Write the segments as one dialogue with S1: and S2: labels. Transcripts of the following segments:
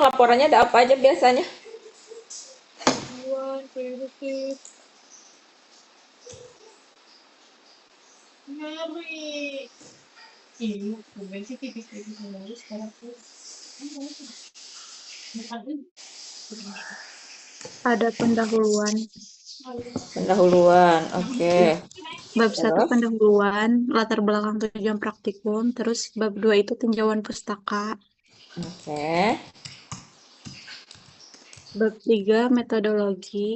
S1: laporannya ada apa aja biasanya?
S2: Privacy, nyari. Ini bukan sih tipis-tipis menulis sekarang tuh.
S3: Ada pendahuluan.
S1: Pendahuluan, oke.
S3: Bab 1
S1: Terus?
S3: pendahuluan, latar belakang tujuan praktikum, terus bab 2 itu tinjauan pustaka.
S1: Oke.
S3: Bab 3 metodologi.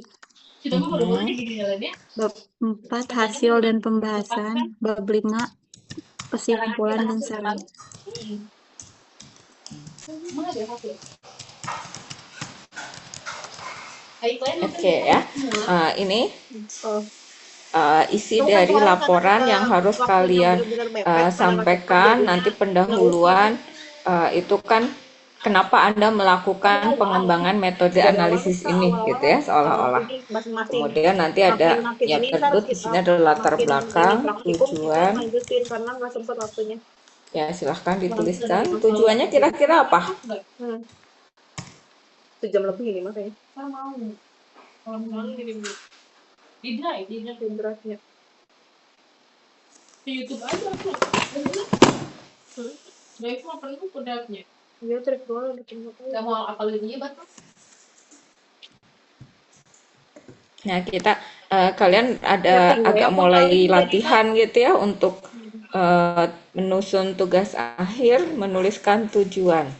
S3: Bab 4 hasil dan pembahasan. Bab 5 kesimpulan dan saran.
S1: Oke ya. Ini isi dari laporan yang harus kalian sampaikan nanti pendahuluan itu kan kenapa Anda melakukan pengembangan metode analisis ini gitu ya seolah-olah. Kemudian nanti ada ya tertulis di sini ada latar belakang, tujuan. Ya silahkan dituliskan tujuannya kira-kira apa?
S2: Sejam lebih ini makanya. Saya mau. Kalau mau gini Bu. Di-drive-nya. Di YouTube aja aku. Drive mau perlu kodaknya. Dia trik doang bikin apa? Enggak mau apal ini batas.
S1: Nah, kita kalian ada agak mulai latihan gitu ya untuk menyusun tugas akhir, menuliskan tujuan.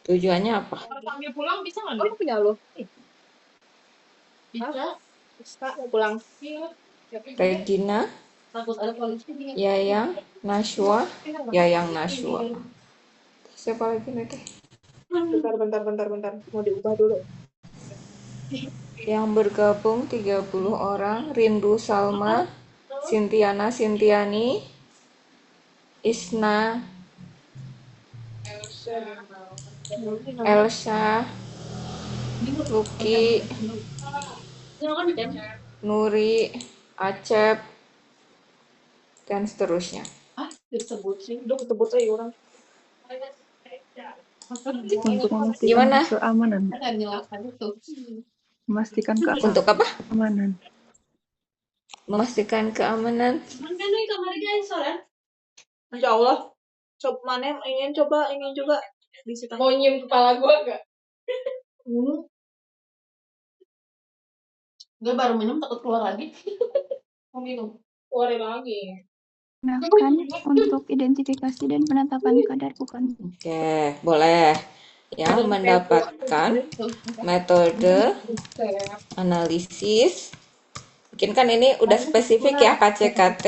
S1: Tujuannya apa?
S2: Kalau panggil pulang bisa nggak? Oh, punya lo. Bisa. Bisa mau pulang. Iya.
S1: Regina,
S2: Takut ada polisi.
S1: Yayang, Nashwa, Yayang Nashwa. Siapa lagi nanti?
S2: Bentar. Mau diubah dulu.
S1: Yang bergabung 30 orang, Rindu Salma, Sintiana Sintiani, Isna, Elsa, Luki, Nuri, Acep, dan seterusnya.
S2: Disebut sih. Udah disebut aja orang.
S3: Untuk
S1: Gimana?
S3: keamanan.
S1: Memastikan
S3: keamanan.
S1: Untuk apa?
S3: Keamanan.
S1: Memastikan keamanan.
S2: Insya Allah. Coba mana ingin juga bisa. Mau nyium kepala gua gak? Gue baru minum takut keluar lagi. Mau minum. Keluarin lagi.
S3: Nah, kan untuk identifikasi dan penetapan kadar bukan.
S1: Oke, boleh. Ya, mendapatkan metode analisis. Mungkin kan ini udah spesifik ya KCKT,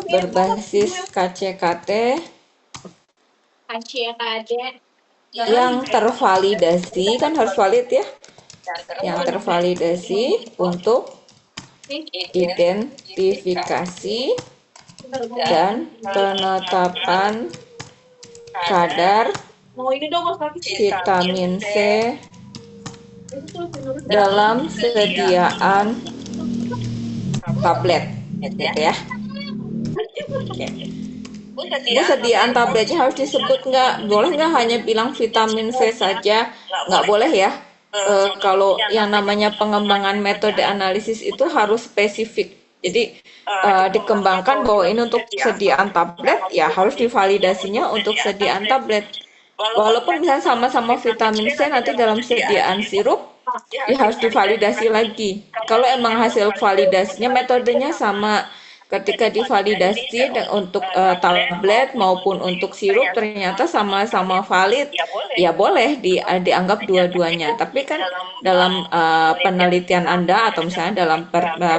S1: berbasis KCKT yang tervalidasi, kan harus valid ya, yang tervalidasi untuk identifikasi dan penetapan kadar vitamin C dalam sediaan tablet gitu ya. Oke. Bu, sediaan tabletnya harus disebut nggak? Boleh nggak hanya bilang vitamin C saja? Nggak boleh ya. Kalau yang namanya pengembangan metode analisis itu harus spesifik. Jadi dikembangkan bahwa ini untuk sediaan tablet, ya harus divalidasinya untuk sediaan tablet. Walaupun misalnya sama-sama vitamin C nanti dalam sediaan sirup, ya harus divalidasi lagi. Kalau emang hasil validasinya metodenya sama, ketika divalidasi untuk tablet maupun untuk sirup ternyata sama-sama valid, ya boleh dianggap dua-duanya. Tapi kan dalam penelitian Anda atau misalnya dalam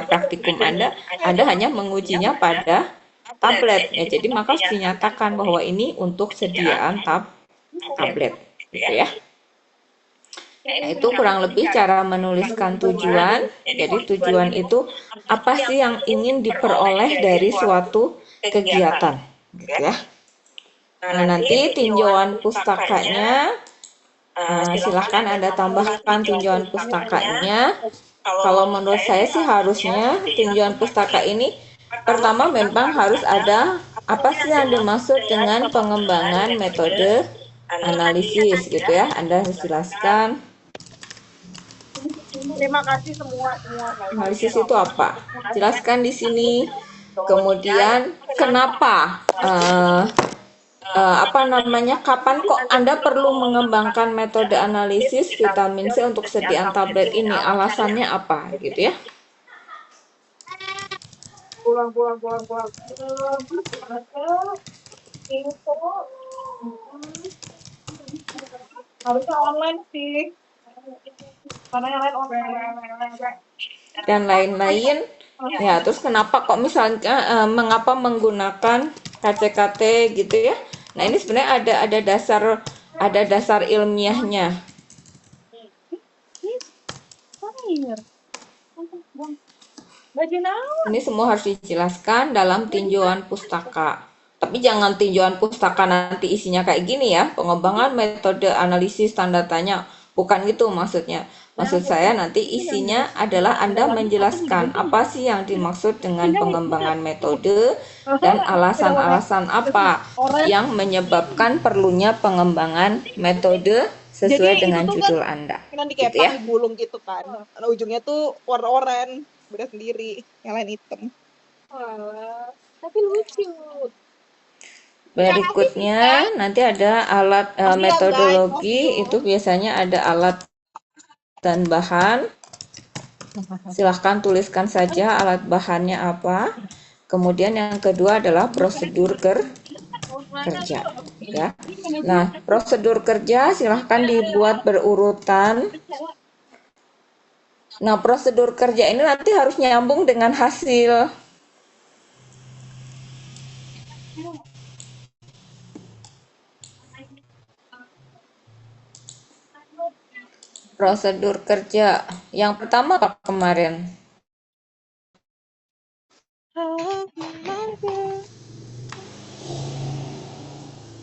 S1: praktikum Anda hanya mengujinya pada tablet. Ya, jadi maka harus dinyatakan bahwa ini untuk sediaan tablet, gitu ya. Nah, itu kurang lebih cara menuliskan tujuan. Jadi tujuan itu apa sih yang ingin diperoleh dari suatu kegiatan, gitu ya. Nah, nanti tinjauan pustakanya, silahkan Anda tambahkan tinjauan pustakanya. Kalau menurut saya sih harusnya tinjauan pustaka ini pertama memang harus ada apa sih yang dimaksud dengan pengembangan metode analisis gitu ya. Anda harus jelaskan
S2: Terima kasih semua.
S1: analisis itu apa. Jelaskan di sini. Kemudian kenapa apa namanya, kapan kok Anda perlu mengembangkan metode analisis vitamin C untuk sediaan tablet ini, alasannya apa gitu ya.
S2: Pulang. Info. Harusnya online sih. Karena yang lain online.
S1: Dan lain-lain ya. Terus kenapa kok misalnya mengapa menggunakan KCKT gitu ya. Nah ini sebenarnya ada dasar ilmiahnya. Ini semua harus dijelaskan dalam tinjauan pustaka. Tapi jangan tinjauan pustaka nanti isinya kayak gini ya, pengembangan metode analisis tanda tanya. Bukan gitu maksudnya. Maksud saya nanti isinya adalah Anda menjelaskan apa sih yang dimaksud dengan pengembangan metode dan alasan-alasan apa yang menyebabkan perlunya pengembangan metode sesuai dengan judul Anda.
S2: Kan
S1: Gitu ya.
S2: digulung gitu kan. Nah, ujungnya tuh warna oranye, beda sendiri, yang lain hitam. Tapi lucu.
S1: Berikutnya nanti ada alat metodologi, itu biasanya ada alat dan bahan. Silahkan tuliskan saja alat bahannya apa. Kemudian yang kedua adalah prosedur kerja. Ya. Nah, prosedur kerja silahkan dibuat berurutan. Nah, prosedur kerja ini nanti harus nyambung dengan hasil. Prosedur kerja yang pertama apa kemarin?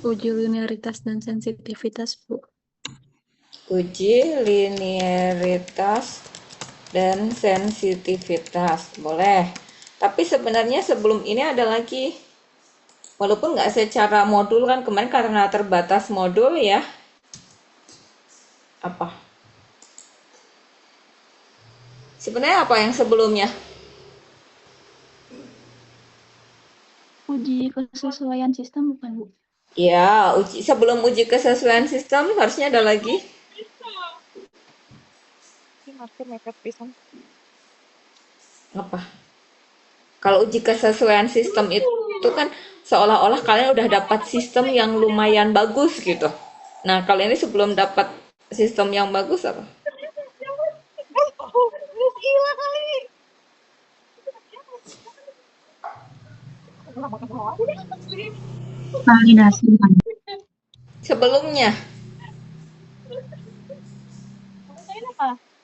S3: Uji linearitas dan sensitivitas, Bu.
S1: Uji linearitas dan sensitivitas, boleh. Tapi sebenarnya sebelum ini ada lagi, walaupun nggak secara modul kan kemarin karena terbatas modul ya. Apa? Sebenarnya apa yang sebelumnya?
S3: Uji kesesuaian sistem bukan, Bu?
S1: Ya, sebelum uji kesesuaian sistem harusnya ada lagi. Apa? Kalau uji kesesuaian sistem itu kan seolah-olah kalian udah dapat sistem yang lumayan bagus gitu. Nah, kalian ini sebelum dapat sistem yang bagus apa?
S2: Gila kali.
S3: Validasi.
S1: Sebelumnya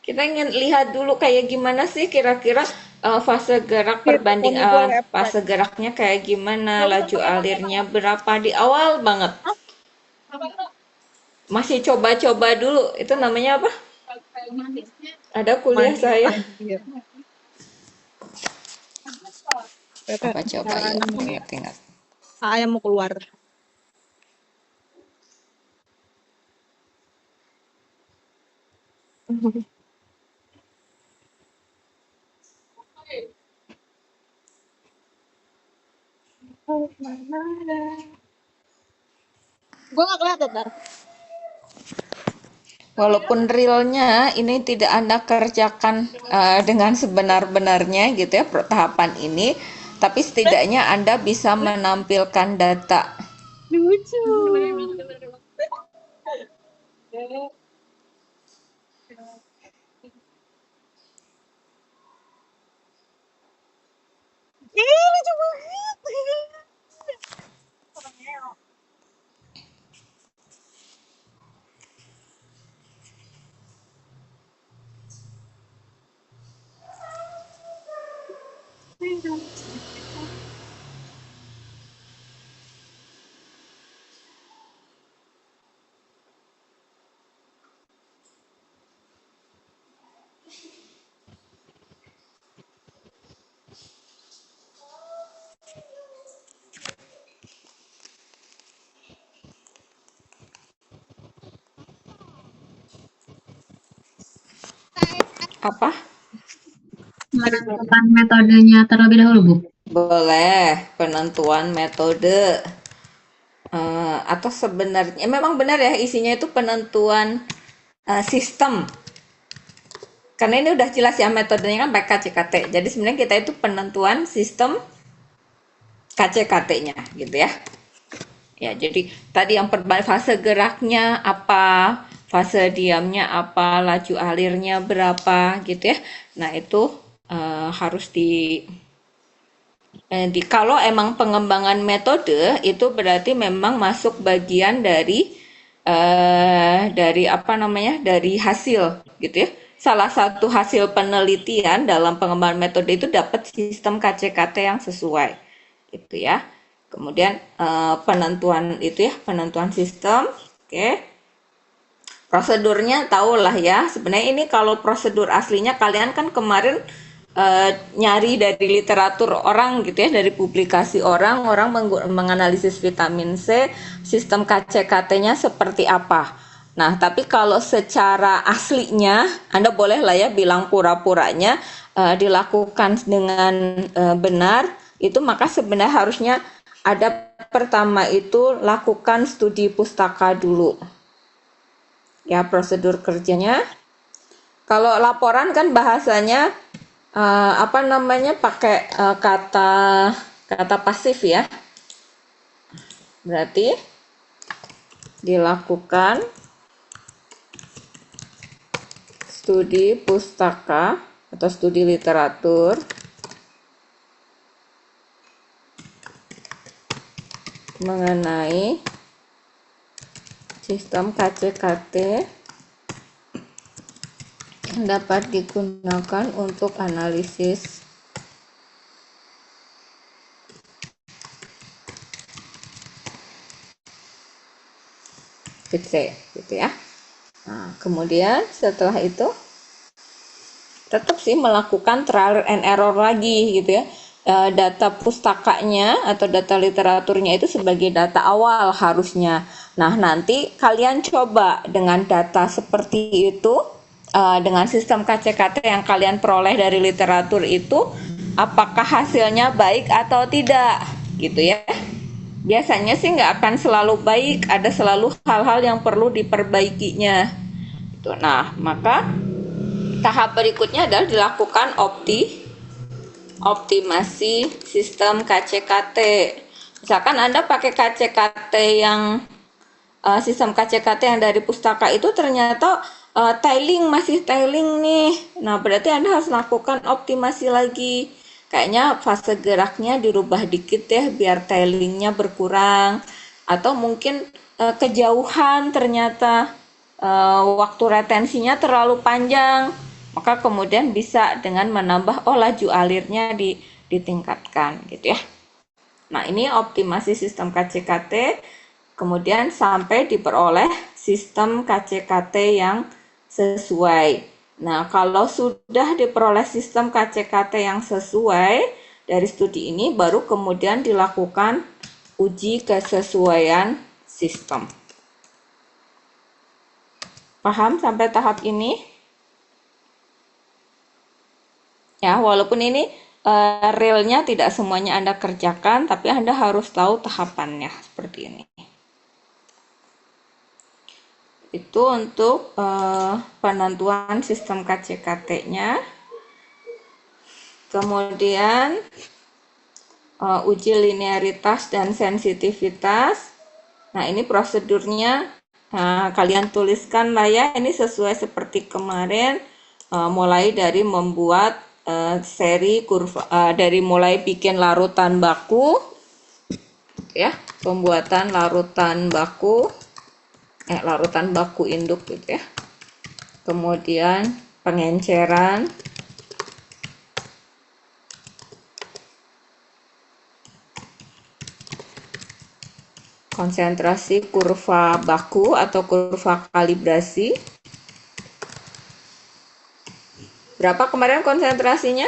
S1: kita ingin lihat dulu kayak gimana sih kira-kira fase gerak perbandingan fase geraknya kayak gimana, laju alirnya berapa di awal banget. Masih coba-coba dulu, itu namanya apa? Ada kuliah saya. Apa coba ya, ingat-ingat.
S2: Ayam mau keluar. Gue gak kelihatan tar.
S1: Walaupun realnya ini tidak Anda kerjakan dengan sebenar-benarnya gitu ya tahapan ini, tapi setidaknya Anda bisa menampilkan data.
S2: Lucu. Lucu banget.
S1: Apa?
S4: Menentukan metodenya terlebih dahulu, Bu.
S1: Boleh, penentuan metode. Atau sebenarnya memang benar ya isinya itu penentuan sistem. Karena ini udah jelas ya metodenya kan pakai KCKT. Jadi sebenarnya kita itu penentuan sistem KCKT-nya gitu ya. Ya, jadi tadi yang fase geraknya apa, fase diamnya apa, laju alirnya berapa gitu ya. Nah, itu harus kalau emang pengembangan metode itu berarti memang masuk bagian dari apa namanya? Dari hasil gitu ya. Salah satu hasil penelitian dalam pengembangan metode itu dapat sistem KCKT yang sesuai. Itu ya. Kemudian penentuan itu ya, penentuan sistem. Oke. Prosedurnya tahulah ya. Sebenarnya ini kalau prosedur aslinya kalian kan kemarin nyari dari literatur orang gitu ya, dari publikasi orang menganalisis vitamin C, sistem KCKT-nya seperti apa. Nah, tapi kalau secara aslinya, Anda boleh lah ya bilang pura-puranya dilakukan dengan benar, itu maka sebenarnya harusnya ada pertama itu lakukan studi pustaka dulu. Ya, prosedur kerjanya. Kalau laporan kan bahasanya apa namanya pakai kata pasif ya. Berarti dilakukan studi pustaka atau studi literatur mengenai sistem KCKT yang dapat digunakan untuk analisis PC gitu ya. Nah, kemudian setelah itu tetap sih melakukan trial and error lagi gitu ya. Data pustakanya atau data literaturnya itu sebagai data awal harusnya. Nah, nanti kalian coba dengan data seperti itu, dengan sistem KCKT yang kalian peroleh dari literatur itu, apakah hasilnya baik atau tidak, gitu ya. Biasanya sih nggak akan selalu baik, ada selalu hal-hal yang perlu diperbaikinya. Nah, maka tahap berikutnya adalah dilakukan optimasi sistem KCKT. Misalkan Anda pakai KCKT yang sistem KCKT yang dari pustaka itu ternyata masih tiling nih. Nah, berarti Anda harus lakukan optimasi lagi. Kayaknya fase geraknya dirubah dikit ya biar tailingnya berkurang. Atau mungkin kejauhan ternyata waktu retensinya terlalu panjang. Maka kemudian bisa dengan menambah laju alirnya ditingkatkan gitu ya. Nah, ini optimasi sistem KCKT, kemudian sampai diperoleh sistem KCKT yang sesuai. Nah, kalau sudah diperoleh sistem KCKT yang sesuai dari studi ini, baru kemudian dilakukan uji kesesuaian sistem. Paham sampai tahap ini? Ya, walaupun ini realnya tidak semuanya Anda kerjakan, tapi Anda harus tahu tahapannya seperti ini. Itu untuk penentuan sistem KCKT-nya. Kemudian uji linearitas dan sensitivitas. Nah, ini prosedurnya kalian tuliskan lah ya, ini sesuai seperti kemarin, mulai dari membuat seri kurva, dari mulai bikin larutan baku ya, pembuatan larutan baku induk gitu ya, kemudian pengenceran, konsentrasi kurva baku atau kurva kalibrasi. Berapa kemarin konsentrasinya?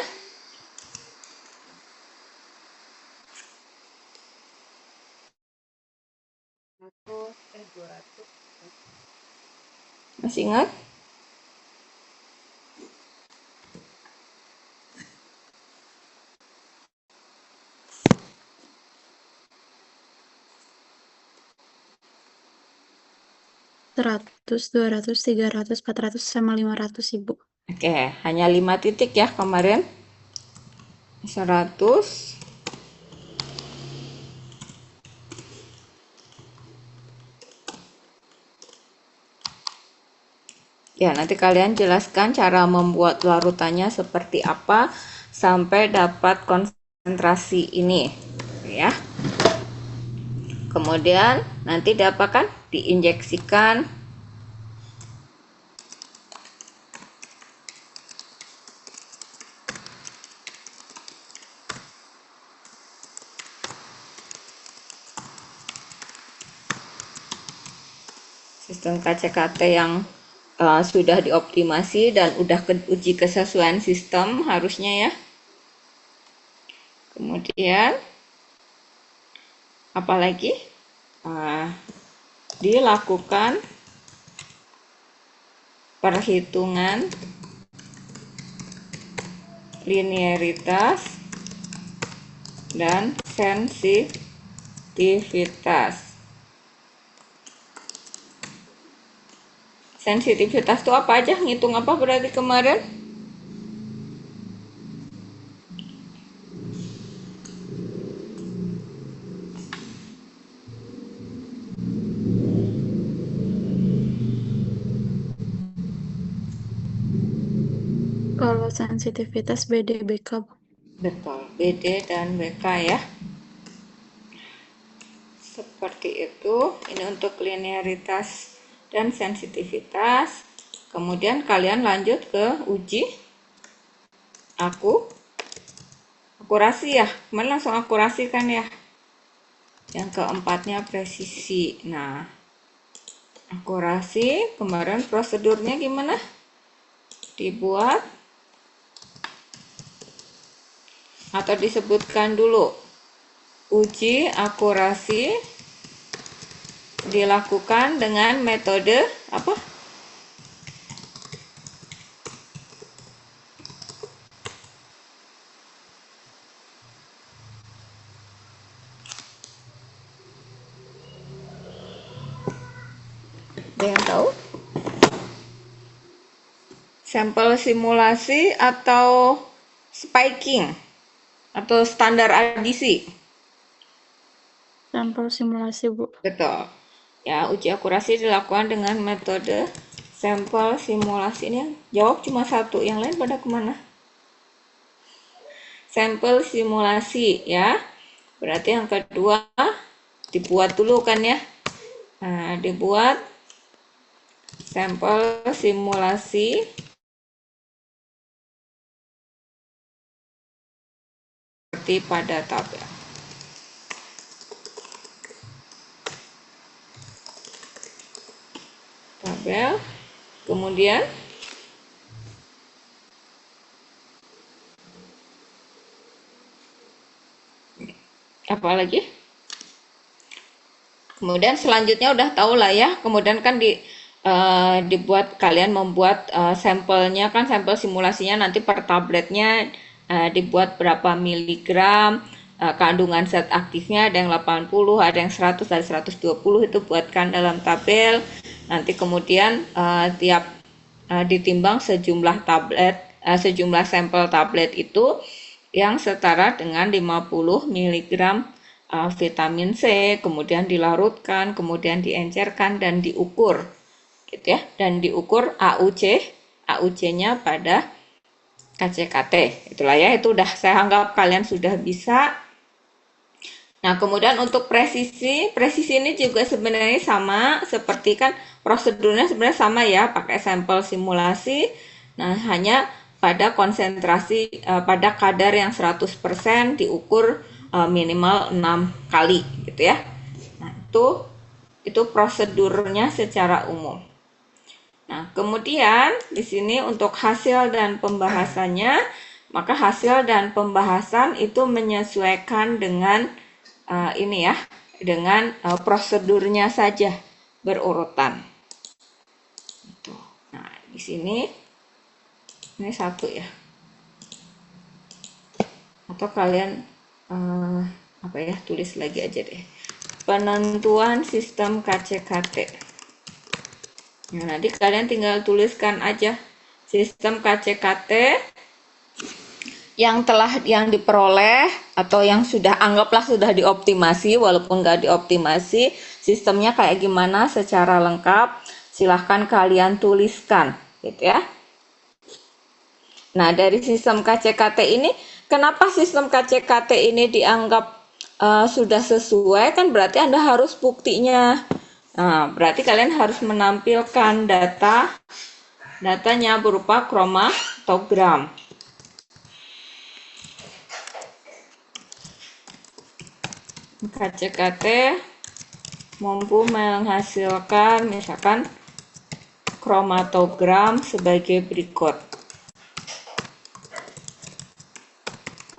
S1: Masih ingat?
S3: 100, 200, 300, 400, sama 500, Ibu.
S1: Oke, hanya 5 titik ya kemarin. 100. Ya, nanti kalian jelaskan cara membuat larutannya seperti apa sampai dapat konsentrasi ini, ya. Kemudian nanti diapakan? Diinjeksikan sistem KCKT yang sudah dioptimasi dan udah uji kesesuaian sistem harusnya ya. Kemudian apalagi dilakukan perhitungan linearitas dan sensitivitas. Sensitivitas itu apa aja? Ngitung apa berarti kemarin?
S3: Kalau sensitivitas BD/BK, Bu.
S1: Betul, BD dan BK ya. Seperti itu. Ini untuk linearitas dan sensitivitas. Kemudian kalian lanjut ke uji akurasi ya. Kemarin langsung akurasi kan ya. Yang keempatnya presisi. Nah, akurasi kemarin prosedurnya gimana? Dibuat atau disebutkan dulu. Uji akurasi dilakukan dengan metode apa? Ada yang tahu? Sampel simulasi atau spiking atau standar adisi?
S3: Sampel simulasi, Bu.
S1: Betul. Ya, uji akurasi dilakukan dengan metode sampel simulasi. Ini yang jawab cuma satu, yang lain pada kemana? Sampel simulasi ya. Berarti yang kedua dibuat dulu kan ya. Nah, dibuat sampel simulasi seperti pada tabel. Kemudian apa lagi? Kemudian selanjutnya udah tahu lah ya. Kemudian kan dibuat, kalian membuat sampelnya kan, sampel simulasinya nanti per tabletnya dibuat berapa miligram, kandungan zat aktifnya ada yang 80, ada yang 100, ada 120, itu buatkan dalam tabel. Nanti kemudian tiap ditimbang sejumlah tablet, sejumlah sampel tablet itu yang setara dengan 50 mg vitamin C, kemudian dilarutkan, kemudian diencerkan dan diukur, gitu ya. Dan diukur AUC-nya pada KCKT. Itulah ya, itu udah saya anggap kalian sudah bisa. Nah, kemudian untuk presisi ini juga sebenarnya sama, seperti kan prosedurnya sebenarnya sama ya, pakai sampel simulasi. Nah, hanya pada konsentrasi, pada kadar yang 100% diukur minimal 6 kali gitu ya. Nah, itu prosedurnya secara umum. Nah, kemudian di sini untuk hasil dan pembahasannya, maka hasil dan pembahasan itu menyesuaikan dengan ini ya, dengan prosedurnya saja berurutan. Nah, di sini ini satu ya. Atau kalian apa ya, tulis lagi aja deh. Penentuan sistem KCKT. Nah, nanti kalian tinggal tuliskan aja sistem KCKT yang diperoleh atau yang sudah anggaplah sudah dioptimasi, walaupun nggak dioptimasi sistemnya kayak gimana secara lengkap, silahkan kalian tuliskan gitu ya. Nah, dari sistem KCKT ini, kenapa sistem KCKT ini dianggap sudah sesuai? Kan berarti Anda harus buktinya. Nah, berarti kalian harus menampilkan datanya berupa kromatogram. KCKT mampu menghasilkan misalkan kromatogram sebagai berikut.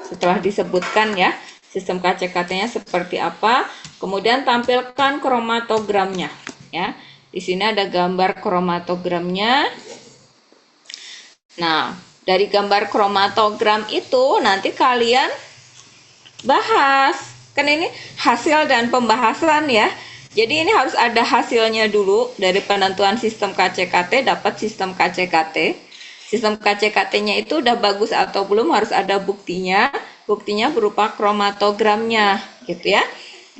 S1: Setelah disebutkan ya sistem KCKT-nya seperti apa, kemudian tampilkan kromatogramnya ya. Di sini ada gambar kromatogramnya. Nah, dari gambar kromatogram itu nanti kalian bahas. Kan ini hasil dan pembahasan ya. Jadi ini harus ada hasilnya dulu dari penentuan sistem KCKT, dapat sistem KCKT. Sistem KCKT-nya itu udah bagus atau belum, harus ada buktinya. Buktinya berupa kromatogramnya gitu ya.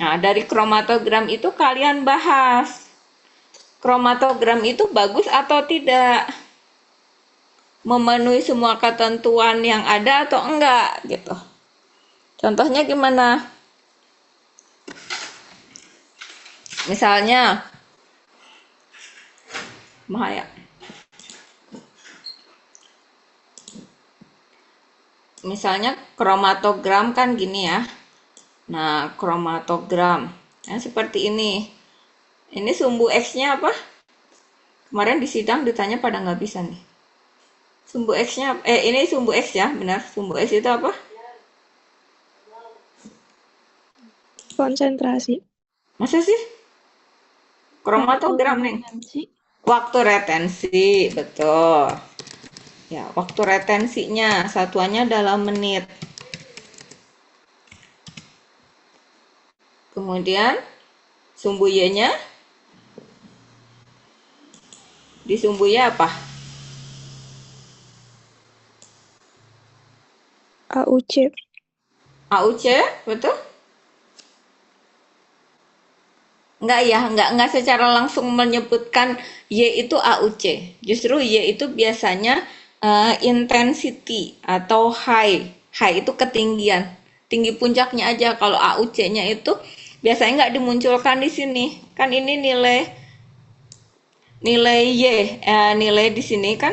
S1: Nah, dari kromatogram itu kalian bahas. Kromatogram itu bagus atau tidak? Memenuhi semua ketentuan yang ada atau enggak gitu. Contohnya gimana? Misalnya, Mahaya. Misalnya kromatogram kan gini ya. Nah, kromatogram. Nah, seperti ini. Ini sumbu X-nya apa? Kemarin di sidang ditanya pada nggak bisa nih. Sumbu X-nya, ini sumbu X ya, benar. Sumbu X itu apa?
S5: Konsentrasi.
S1: Masa sih? Kromatogram, Neng. Waktu retensi, betul. Ya, waktu retensinya, satuannya dalam menit. Kemudian, sumbu Y-nya. Di sumbu Y apa?
S5: AUC.
S1: AUC, betul? Enggak ya, enggak secara langsung menyebutkan Y itu AUC. Justru Y itu biasanya intensity atau high. High itu ketinggian, tinggi puncaknya aja. Kalau AUC-nya itu biasanya enggak dimunculkan di sini. Kan ini nilai Y, nilai di sini kan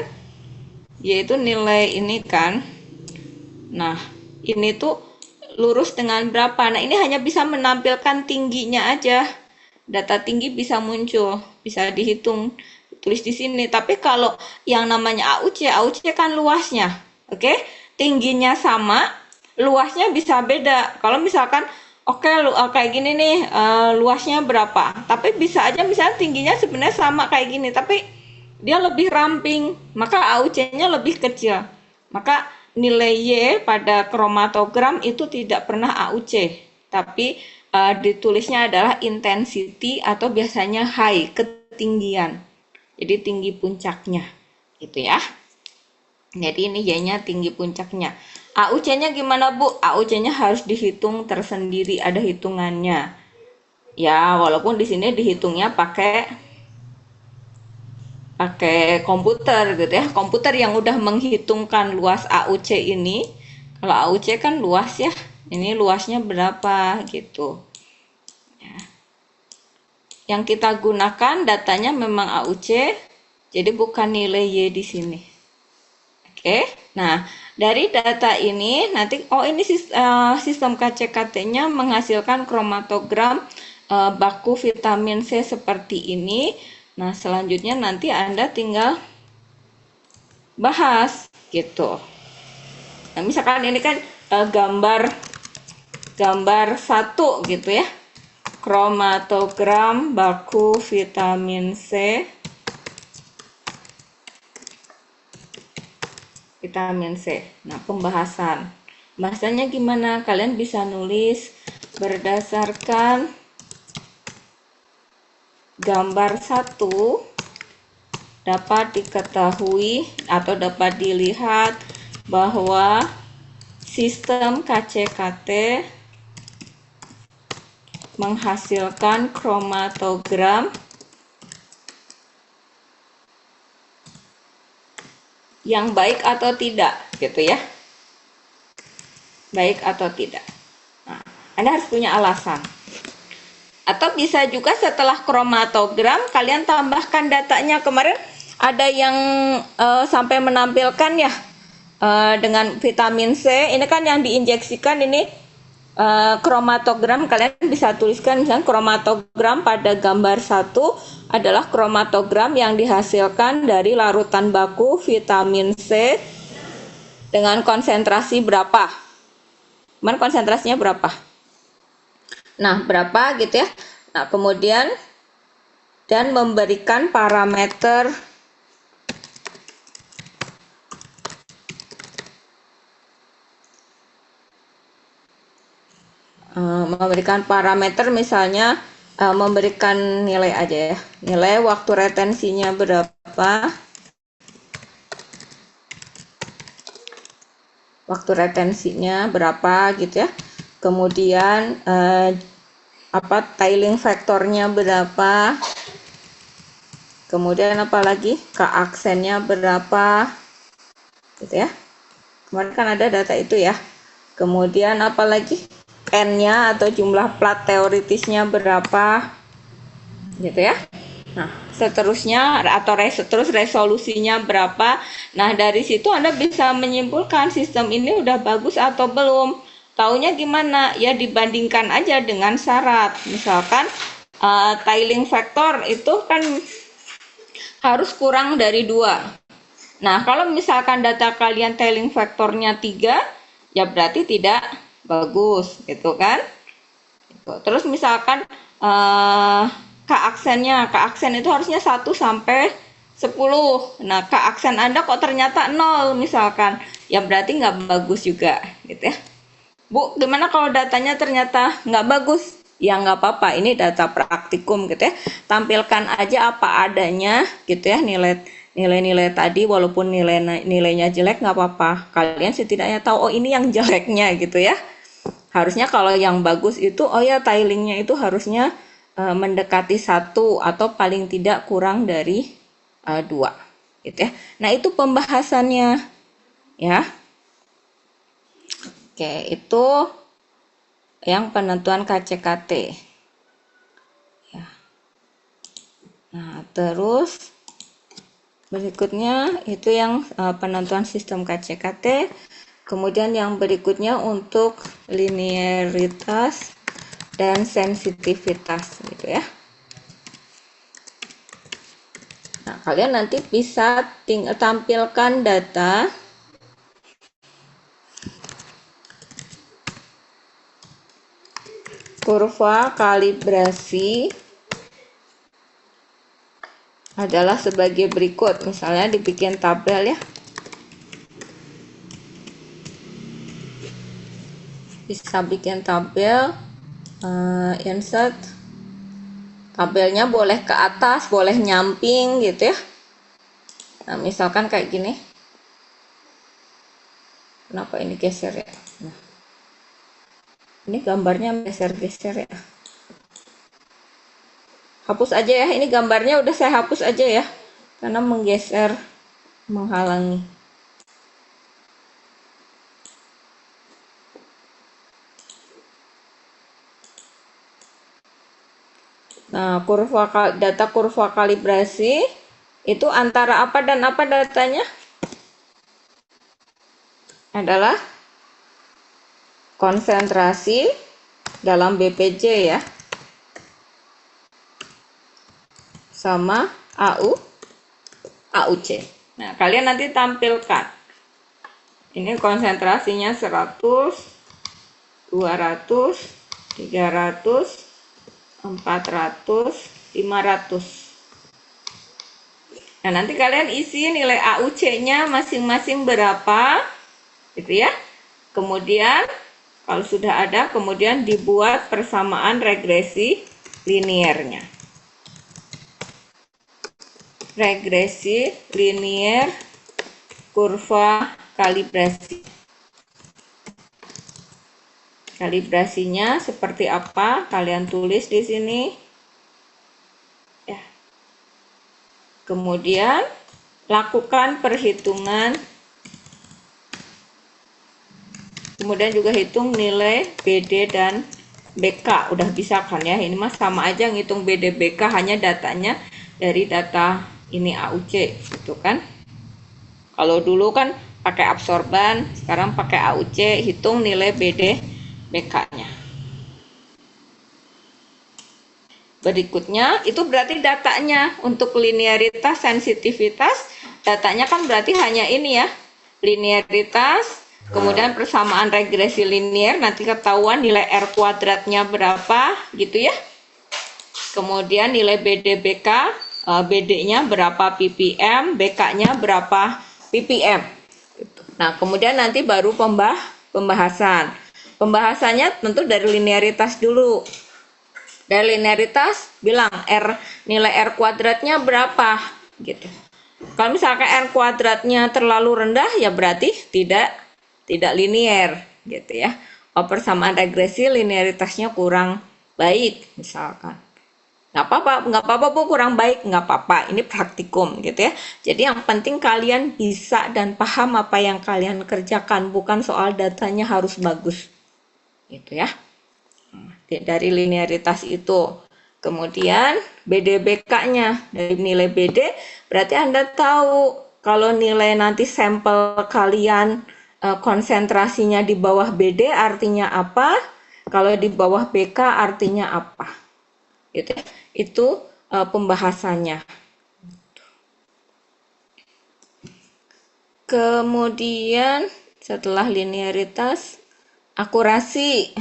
S1: Y itu nilai ini kan. Nah, ini tuh lurus dengan berapa? Nah, ini hanya bisa menampilkan tingginya aja. Data tinggi bisa muncul, bisa dihitung, tulis di sini. Tapi kalau yang namanya AUC kan luasnya, oke? Tingginya sama, luasnya bisa beda. Kalau misalkan, kayak gini nih, luasnya berapa? Tapi bisa aja misalnya tingginya sebenarnya sama kayak gini, tapi dia lebih ramping, maka AUC-nya lebih kecil. Maka nilai Y pada kromatogram itu tidak pernah AUC, tapi ditulisnya adalah intensity atau biasanya high, ketinggian. Jadi tinggi puncaknya, gitu ya. Jadi ini Y-nya tinggi puncaknya. AUC-nya gimana, Bu? AUC-nya harus dihitung tersendiri, ada hitungannya. Ya, walaupun di sini dihitungnya pakai komputer gitu ya. Komputer yang udah menghitungkan luas AUC ini. Kalau AUC kan luas ya. Ini luasnya berapa gitu. Ya. Yang kita gunakan datanya memang AUC, jadi bukan nilai Y di sini. Oke. Nah, dari data ini nanti ini sistem KCKT-nya menghasilkan kromatogram baku vitamin C seperti ini. Nah, selanjutnya nanti Anda tinggal bahas gitu. Nah, misalkan ini kan gambar 1 gitu ya. Kromatogram baku vitamin C. Vitamin C. Nah, pembahasan. Bahasanya gimana? Kalian bisa nulis berdasarkan gambar 1 dapat diketahui atau dapat dilihat bahwa sistem KCKT menghasilkan kromatogram yang baik atau tidak, gitu ya. Baik atau tidak. Nah, Anda harus punya alasan. Atau bisa juga setelah kromatogram kalian tambahkan datanya. Kemarin ada yang sampai menampilkan ya dengan vitamin C. Ini kan yang diinjeksikan ini kromatogram. Kalian bisa tuliskan misalnya kromatogram pada gambar 1 adalah kromatogram yang dihasilkan dari larutan baku vitamin C dengan konsentrasi berapa. Kemarin konsentrasinya berapa? Nah, berapa gitu ya. Nah, kemudian dan memberikan parameter misalnya memberikan nilai aja ya. Nilai waktu retensinya berapa? Waktu retensinya berapa gitu ya. Kemudian tiling faktornya berapa? Kemudian apalagi keaksennya berapa? Gitu ya. Kemarin kan ada data itu ya. Kemudian apalagi N-nya atau jumlah plat teoritisnya berapa, gitu ya. Nah, seterusnya atau terus resolusinya berapa. Nah, dari situ Anda bisa menyimpulkan sistem ini udah bagus atau belum. Taunya gimana? Ya dibandingkan aja dengan syarat. Misalkan tiling factor itu kan harus kurang dari 2. Nah, kalau misalkan data kalian tiling factornya 3, ya berarti tidak bagus, gitu kan? Terus misalkan keaksen itu harusnya 1 sampai 10. Nah, keaksen Anda kok ternyata 0 misalkan, ya berarti nggak bagus juga, gitu ya. Bu, gimana kalau datanya ternyata nggak bagus? Ya nggak apa-apa, ini data praktikum gitu ya. Tampilkan aja apa adanya, gitu ya, nilai-nilai tadi, walaupun nilainya jelek nggak apa-apa. Kalian setidaknya tahu, oh ini yang jeleknya gitu ya. Harusnya kalau yang bagus itu, oh ya tilingnya itu harusnya mendekati 1 atau paling tidak kurang dari 2 gitu ya. Nah, itu pembahasannya ya. Oke, itu yang penentuan KCKT ya. Nah, terus berikutnya itu yang penentuan sistem KCKT. Kemudian yang berikutnya untuk linearitas dan sensitivitas gitu ya. Nah, kalian nanti bisa tampilkan data kurva kalibrasi adalah sebagai berikut. Misalnya dibikin tabel ya. Bisa bikin tabel, insert, tabelnya boleh ke atas, boleh nyamping gitu ya. Nah, misalkan kayak gini. Kenapa ini geser ya? Nah, ini gambarnya geser-geser ya. Hapus aja ya, ini gambarnya udah saya hapus aja ya, karena menggeser, menghalangi. Nah, data kurva kalibrasi itu antara apa dan apa datanya? Adalah konsentrasi dalam BPJ ya. Sama AUC. Nah, kalian nanti tampilkan. Ini konsentrasinya 100, 200, 300, 400, 500. Nah, nanti kalian isi nilai AUC-nya masing-masing berapa, gitu ya. Kemudian, kalau sudah ada, kemudian dibuat persamaan regresi linearnya. regresi linear kurva kalibrasi. Kalibrasinya seperti apa? Kalian tulis di sini. Ya. Kemudian lakukan perhitungan. Kemudian juga hitung nilai BD dan BK. Udah bisa kan ya? Ini mah sama aja ngitung BD BK, hanya datanya dari data ini AUC, gitu kan? Kalau dulu kan pakai absorban, sekarang pakai AUC, hitung nilai BD BK-nya. Berikutnya itu berarti datanya untuk linearitas, sensitivitas, datanya kan berarti hanya ini ya, linearitas, kemudian persamaan regresi linear, nanti ketahuan nilai R kuadratnya berapa gitu ya. Kemudian nilai BD/BK, BD-nya berapa ppm, BK-nya berapa ppm. Nah, kemudian nanti baru pembahasan. Pembahasannya tentu dari linearitas dulu. Dari linearitas bilang nilai R kuadratnya berapa gitu. Kalau misalkan R kuadratnya terlalu rendah ya berarti tidak linear gitu ya. Persamaan regresi linearitasnya kurang baik misalkan. Nggak apa-apa Bu, kurang baik, nggak apa-apa, ini praktikum gitu ya. Jadi yang penting kalian bisa dan paham apa yang kalian kerjakan, bukan soal datanya harus bagus gitu ya. Dari linearitas itu, kemudian BD/BK-nya, dari nilai BD berarti Anda tahu kalau nilai nanti sampel kalian konsentrasinya di bawah BD artinya apa, kalau di bawah BK artinya apa gitu ya. Itu pembahasannya. Kemudian setelah linearitas, akurasi.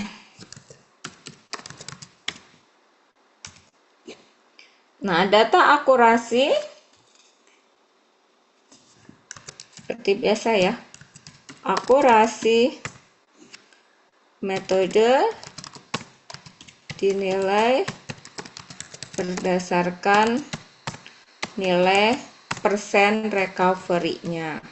S1: Nah, data akurasi seperti biasa ya. Akurasi metode dinilai berdasarkan nilai persen recovery-nya.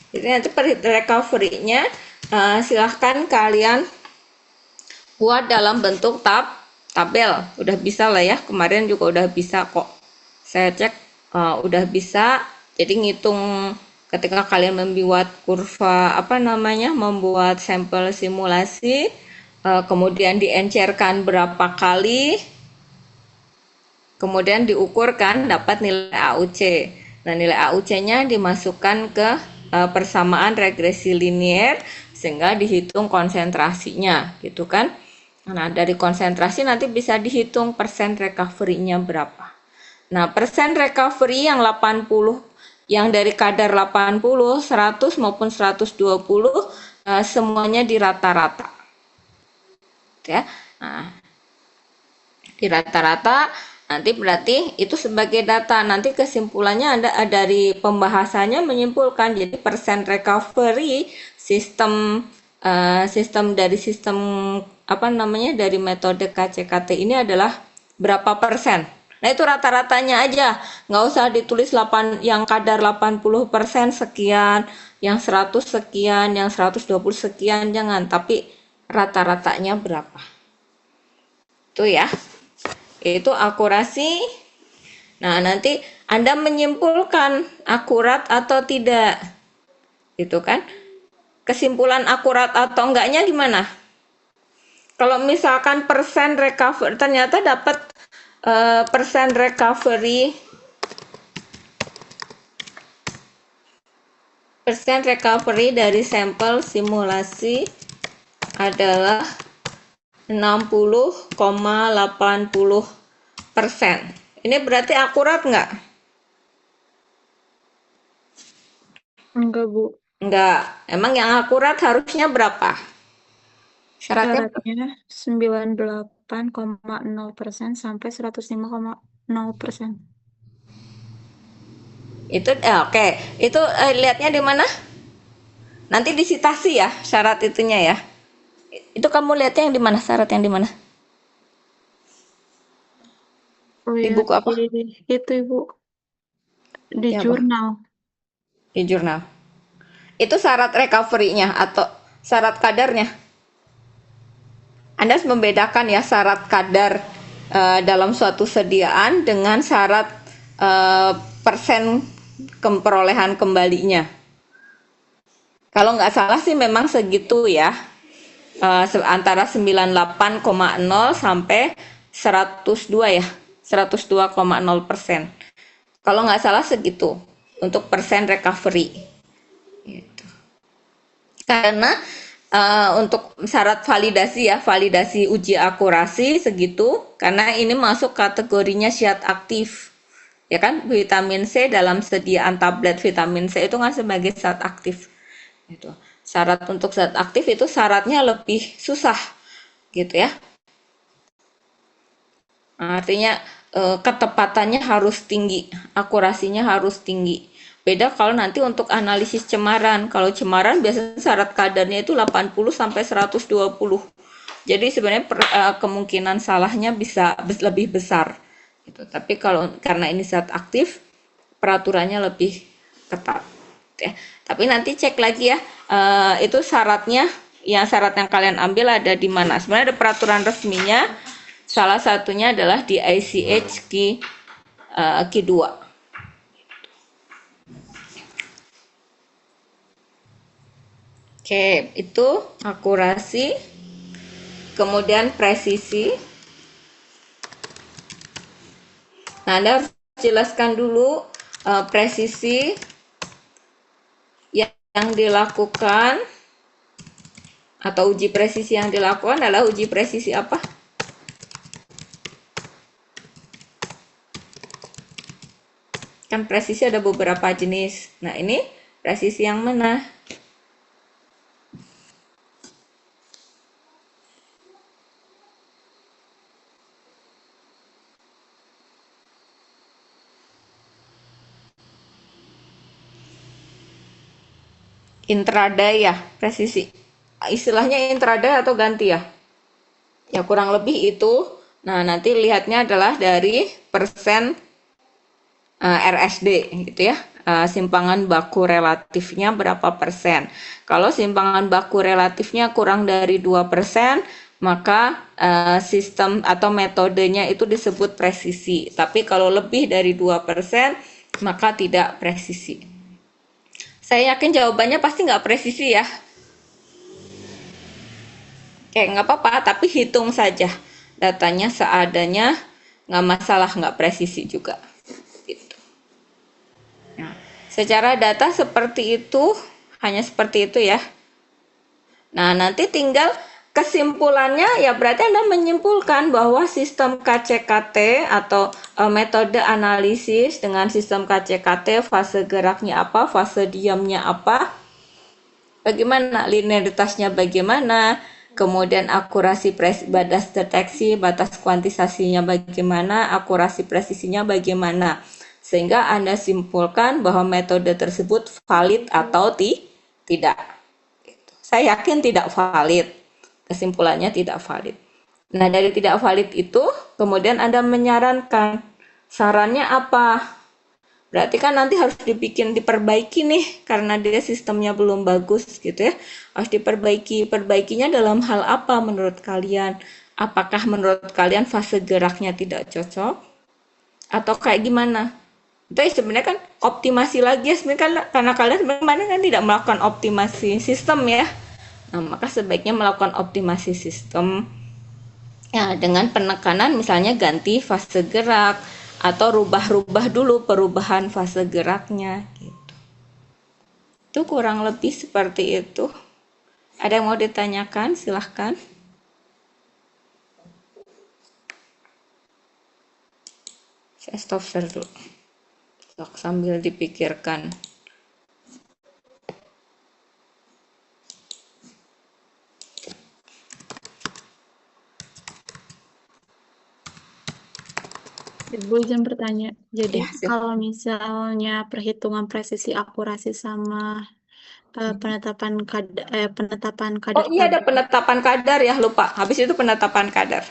S1: Jadi nanti recovery-nya silahkan kalian buat dalam bentuk tabel. Udah bisa lah ya, kemarin juga udah bisa kok. Saya cek udah bisa. Jadi ngitung ketika kalian membuat kurva membuat sampel simulasi, kemudian diencerkan berapa kali, kemudian diukurkan dapat nilai AUC. Nah, nilai AUC-nya dimasukkan ke persamaan regresi linear sehingga dihitung konsentrasinya gitu kan. Nah, dari konsentrasi nanti bisa dihitung persen recovery-nya berapa. Nah, persen recovery yang 80, yang dari kadar 80, 100 maupun 120 semuanya di rata-rata. Ya. Nah, di rata-rata nanti berarti itu sebagai data. Nanti kesimpulannya Anda dari pembahasannya menyimpulkan jadi persen recovery sistem dari metode KCKT ini adalah berapa persen. Nah, itu rata-ratanya aja. Nggak usah ditulis yang kadar 80% sekian, yang 100 sekian, yang 120 sekian, jangan. Tapi rata-ratanya berapa. Itu ya. Itu akurasi. Nah, nanti Anda menyimpulkan akurat atau tidak. Itu kan. Kesimpulan akurat atau enggaknya gimana? Kalau misalkan persen recovery, ternyata dapat persen recovery dari sampel simulasi adalah 60,80%. Ini berarti akurat nggak?
S3: Enggak, Bu.
S1: Enggak. Emang yang akurat harusnya berapa? Syaratnya
S3: Syaratnya 98,0% sampai 105,0%.
S1: itu oke. Itu lihatnya di mana? Nanti disitasi ya syarat itunya ya. Itu kamu lihatnya yang di mana? Syarat yang di mana? Di
S3: Lihat
S1: buku apa?
S3: di itu Ibu, di
S1: Di apa?
S3: jurnal.
S1: Di jurnal. Itu syarat recovery-nya atau syarat kadarnya. Anda harus membedakan ya syarat kadar dalam suatu sediaan dengan syarat persen perolehan kembalinya. Kalau nggak salah sih memang segitu ya. Antara 98,0 sampai 102 ya. 102,0%. Kalau nggak salah segitu untuk persen recovery. Gitu. Karena untuk syarat validasi ya, validasi uji akurasi segitu, karena ini masuk kategorinya zat aktif. Ya kan, vitamin C dalam sediaan tablet vitamin C itu kan sebagai zat aktif. Gitu. Syarat untuk zat aktif itu syaratnya lebih susah, gitu ya. Artinya ketepatannya harus tinggi, akurasinya harus tinggi. Beda kalau nanti untuk analisis cemaran. Kalau cemaran biasanya syarat kadarnya itu 80 sampai 120. Jadi sebenarnya kemungkinan salahnya bisa lebih besar. Gitu. Tapi kalau karena ini zat aktif, peraturannya lebih ketat. Ya. Tapi nanti cek lagi ya, itu syaratnya, syarat yang kalian ambil ada di mana. Sebenarnya ada peraturan resminya. Salah satunya adalah di ICH Q2. Oke, itu akurasi, kemudian presisi. Nah, Anda harus jelaskan dulu presisi yang dilakukan atau uji presisi yang dilakukan adalah uji presisi apa? Kan presisi ada beberapa jenis. Nah, ini presisi yang mana? Intraday ya, presisi. Istilahnya intraday atau ganti ya? Ya kurang lebih itu. Nah, nanti lihatnya adalah dari persen RSD gitu ya. Simpangan baku relatifnya berapa persen. Kalau simpangan baku relatifnya kurang dari 2%, maka sistem atau metodenya itu disebut presisi. Tapi kalau lebih dari 2%, maka tidak presisi. Saya yakin jawabannya pasti nggak presisi ya. Nggak apa-apa, tapi hitung saja. Datanya seadanya, nggak masalah, nggak presisi juga. Gitu. Nah, secara data seperti itu, hanya seperti itu ya. Nah, nanti tinggal kesimpulannya ya berarti Anda menyimpulkan bahwa sistem KCKT atau metode analisis dengan sistem KCKT, fase geraknya apa, fase diamnya apa, bagaimana linearitasnya bagaimana, kemudian akurasi batas deteksi, batas kuantisasinya bagaimana, akurasi presisinya bagaimana, sehingga Anda simpulkan bahwa metode tersebut valid atau tidak. Saya yakin tidak valid, kesimpulannya tidak valid. Nah, dari tidak valid itu kemudian Anda menyarankan sarannya apa. Berarti kan nanti harus diperbaiki nih karena dia sistemnya belum bagus gitu ya. Harus diperbaiki. Perbaikinya dalam hal apa menurut kalian? Apakah menurut kalian fase geraknya tidak cocok? Atau kayak gimana? Itu sebenarnya kan optimasi lagi ya sebenarnya kan karena kalian sebenarnya kan tidak melakukan optimasi sistem ya. Nah, maka sebaiknya melakukan optimasi sistem ya dengan penekanan misalnya ganti fase gerak atau rubah-rubah dulu perubahan fase geraknya gitu. Itu kurang lebih seperti itu. Ada yang mau ditanyakan? Silahkan. Saya stop share dulu. Sambil dipikirkan.
S3: Ibu izin bertanya. Jadi
S1: Ya, sih.
S3: kalau misalnya perhitungan presisi akurasi sama penetapan
S1: Oh
S3: kadar
S1: iya, ada
S3: tabel
S1: penetapan kadar ya, lupa. Habis itu penetapan kadar.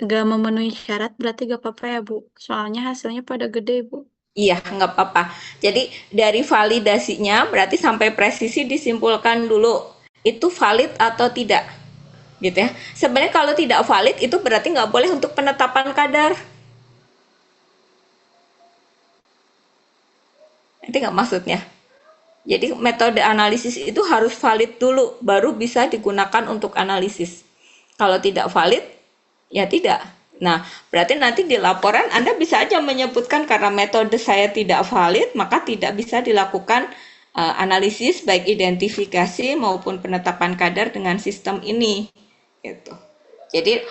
S3: gak memenuhi syarat berarti gak apa-apa ya Bu. Soalnya hasilnya pada gede Bu.
S1: Iya, nggak apa-apa. Jadi dari validasinya berarti sampai presisi disimpulkan dulu itu valid atau tidak, gitu ya. Sebenarnya kalau tidak valid itu berarti nggak boleh untuk penetapan kadar. Nanti nggak maksudnya. Jadi metode analisis itu harus valid dulu, baru bisa digunakan untuk analisis. Kalau tidak valid, ya tidak. Nah, berarti nanti di laporan Anda bisa aja menyebutkan karena metode saya tidak valid, maka tidak bisa dilakukan analisis baik identifikasi maupun penetapan kadar dengan sistem ini. Gitu. Jadi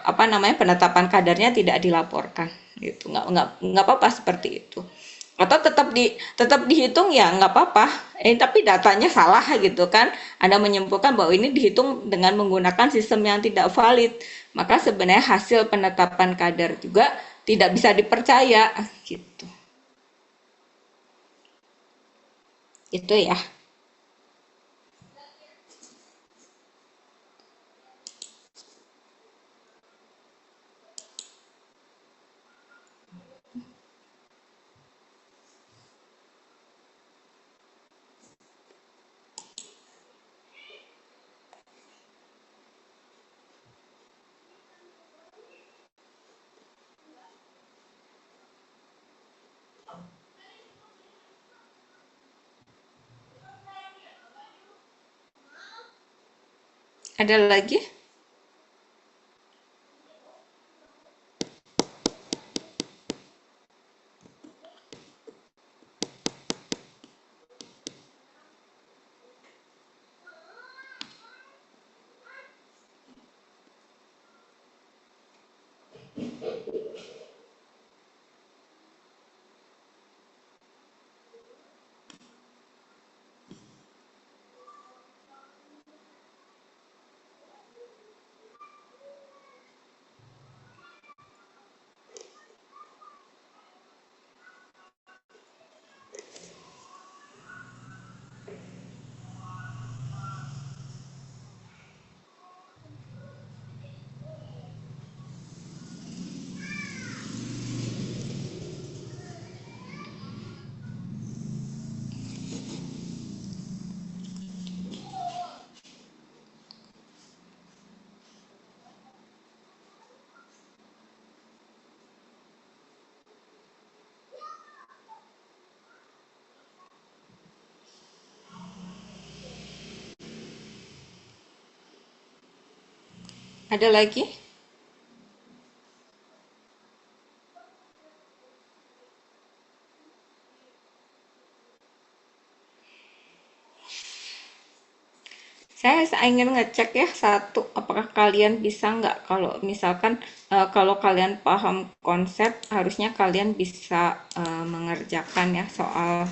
S1: apa namanya penetapan kadarnya tidak dilaporkan, gitu. Nggak apa-apa seperti itu. Atau tetap dihitung ya nggak apa-apa. Tapi datanya salah gitu kan. Anda menyimpulkan bahwa ini dihitung dengan menggunakan sistem yang tidak valid. Maka sebenarnya hasil penetapan kadar juga tidak bisa dipercaya gitu. Itu ya. Ada lagi? Ada lagi? Saya ingin ngecek ya satu, apakah kalian bisa nggak kalau misalkan kalau kalian paham konsep, harusnya kalian bisa mengerjakan ya soal